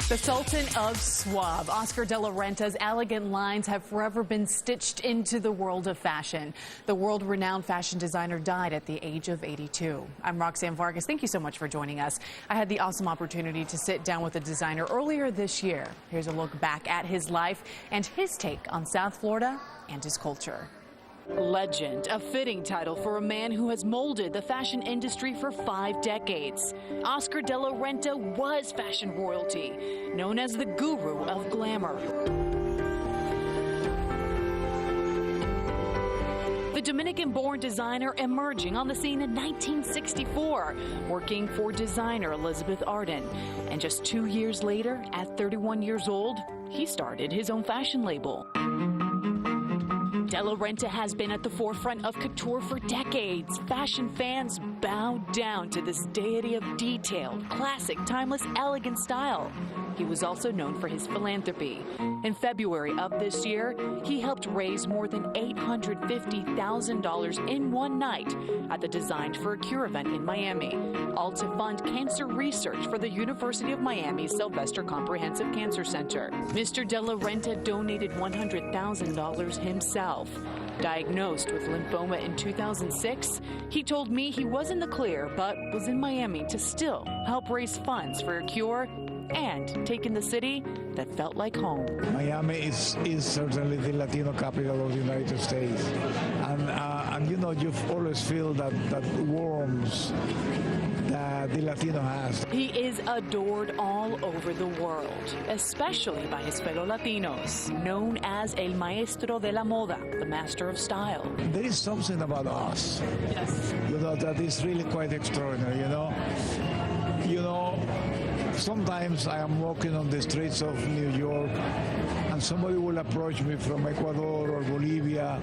The Sultan of Suave, Oscar de la Renta's elegant lines have forever been stitched into the world of fashion. The world-renowned fashion designer died at the age of 82. I'm Roxanne Vargas. Thank you so much for joining us. I had the awesome opportunity to sit down with the designer earlier this year. Here's a look back at his life and his take on South Florida and his culture. Legend, a fitting title for a man who has molded the fashion industry for 5 decades. Oscar de la Renta was fashion royalty, known as the guru of glamour. The Dominican-born designer emerging on the scene in 1964, working for designer Elizabeth Arden. And just 2 years later, at 31 years old, he started his own fashion label. De la Renta has been at the forefront of couture for decades. Fashion fans bow down to this deity of detailed, classic, timeless, elegant style. He was also known for his philanthropy. In February of this year, he helped raise more than $850,000 in one night at the Designed for a Cure event in Miami, all to fund cancer research for the University of Miami's Sylvester Comprehensive Cancer Center. Mr. de la Renta donated $100,000 himself. Diagnosed with lymphoma in 2006, he told me he was in the clear, but was in Miami to still help raise funds for a cure and take in the city that felt like home. Miami is certainly the Latino capital of the United States. And you know, you always feel that warmth that the Latino has. He is adored all over the world, especially by his fellow Latinos, known as El Maestro de la Moda, the master of style. There is something about us, Yes. you know, that is really quite extraordinary, you know. Sometimes I am walking on the streets of New York and somebody will approach me from Ecuador or Bolivia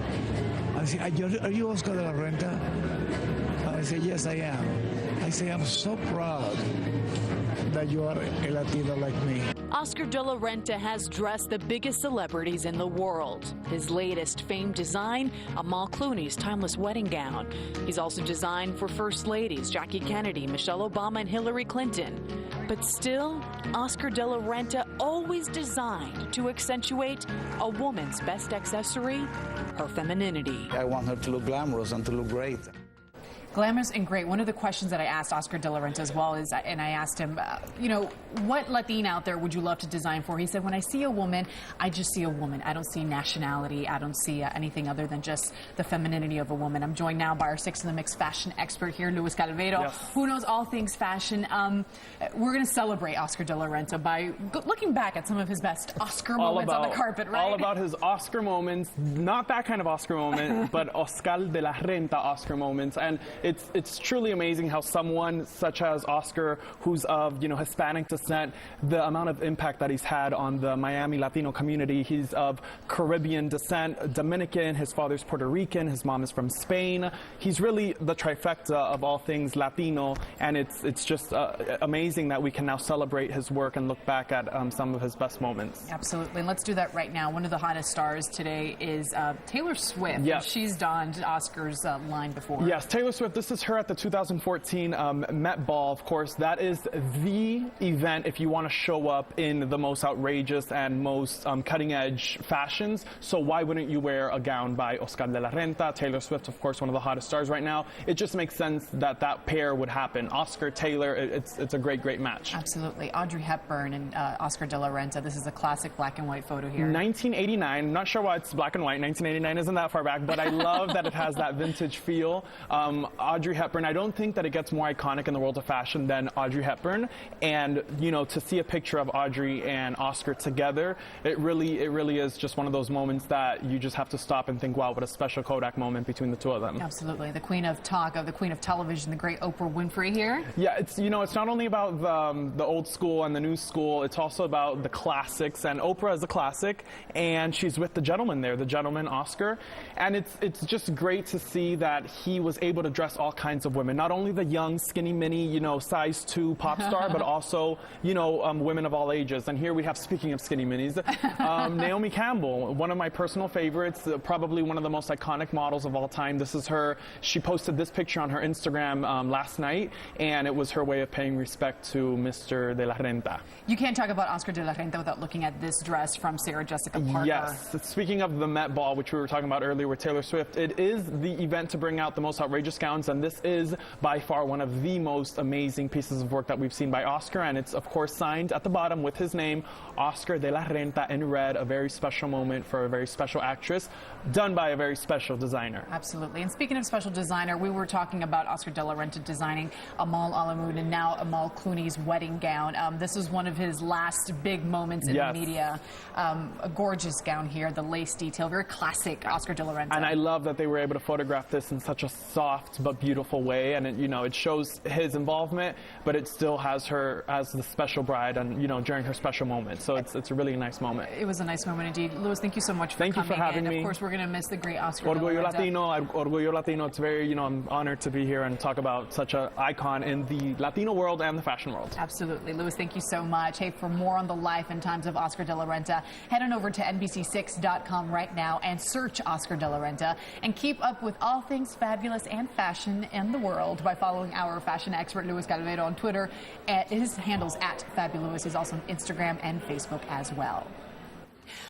and say, are you Oscar de la Renta? And I say, yes, I am. I say, I'm so proud that you are a Latino like me. Oscar de la Renta has dressed the biggest celebrities in the world. His latest famed design, Amal Clooney's timeless wedding gown. He's also designed for First Ladies Jackie Kennedy, Michelle Obama, and Hillary Clinton. But still, Oscar de la Renta always designed to accentuate a woman's best accessory, her femininity. I want her to look glamorous and to look great. Glamorous and great. One of the questions that I asked Oscar de la Renta as well is, and I asked him, you know, what Latina out there would you love to design for? He said, when I see a woman, I just see a woman. I don't see nationality. I don't see anything other than just the femininity of a woman. I'm joined now by our Six in the Mix fashion expert here, Luis Calveiro, Yes. who knows all things fashion. We're going to celebrate Oscar de la Renta by looking back at some of his best Oscar moments on the carpet, right? All about his Oscar moments, not that kind of Oscar moment, but Oscar de la Renta Oscar moments. And it's truly amazing how someone such as Oscar, who's of Hispanic descent, the amount of impact that he's had on the Miami Latino community. He's of Caribbean descent, Dominican, his father's Puerto Rican, his mom is from Spain. He's really the trifecta of all things Latino, and it's just amazing that we can now celebrate his work and look back at some of his best moments. Absolutely, and let's do that right now. One of the hottest stars today is Taylor Swift. Yes. She's donned Oscar's line before. Yes, Taylor Swift, this is her at the 2014 Met Ball. Of course, that is the event if you want to show up in the most outrageous and most cutting-edge fashions. So why wouldn't you wear a gown by Oscar de la Renta? Taylor Swift, of course, one of the hottest stars right now. It just makes sense that that pair would happen. Oscar, Taylor, it's a great match. Absolutely. Audrey Hepburn and Oscar de la Renta. This is a classic black and white photo here. 1989. I'm not sure why it's black and white. 1989 isn't that far back, but I love that it has that vintage feel. Audrey Hepburn, I don't think that it gets more iconic in the world of fashion than Audrey Hepburn. And, to see a picture of Audrey and Oscar together, it really is just one of those moments that you just have to stop and think, wow, what a special Kodak moment between the two of them. Absolutely. The queen of talk, the queen of television, the great Oprah Winfrey here. Yeah, it's not only about the old school and the new school, it's also about the classics. And Oprah is a classic, and she's with the gentleman there, the gentleman Oscar. And it's just great to see that he was able to dress dress all kinds of women, not only the young, skinny, mini, size 2 pop star, but also, women of all ages. And here we have, speaking of skinny minis, Naomi Campbell, one of my personal favorites, probably one of the most iconic models of all time. This is her. She posted this picture on her Instagram last night, and it was her way of paying respect to Mr. de la Renta. You can't talk about Oscar de la Renta without looking at this dress from Sarah Jessica Parker. Yes. Speaking of the Met Ball, which we were talking about earlier with Taylor Swift, it is the event to bring out the most outrageous gowns, and this is by far one of the most amazing pieces of work that we've seen by Oscar, and it's of course signed at the bottom with his name, Oscar de la Renta, in red, a very special moment for a very special actress, done by a very special designer. Absolutely. And speaking of special designer, we were talking about Oscar de la Renta designing Amal Alamoud and now Amal Clooney's wedding gown. This was one of his last big moments in the media. A gorgeous gown here, the lace detail, very classic Oscar de la Renta. And I love that they were able to photograph this in such a soft but beautiful way, and it shows his involvement, but it still has her as the special bride, and during her special moment. So it's a really nice moment. It was a nice moment indeed. Louis, thank you so much for coming. Thank you for having me. Of course, we're going to miss the great Oscar Orgullo de la Renta. Orgullo Latino. It's very, I'm honored to be here and talk about such an icon in the Latino world and the fashion world. Absolutely. Louis, thank you so much. Hey, for more on the life and times of Oscar de la Renta, head on over to NBC6.com right now and search Oscar de la Renta, and keep up with all things fabulous and fashion in the world by following our fashion expert Luis Calveiro on Twitter. His handle's @Fabulous. He's also on Instagram and Facebook as well.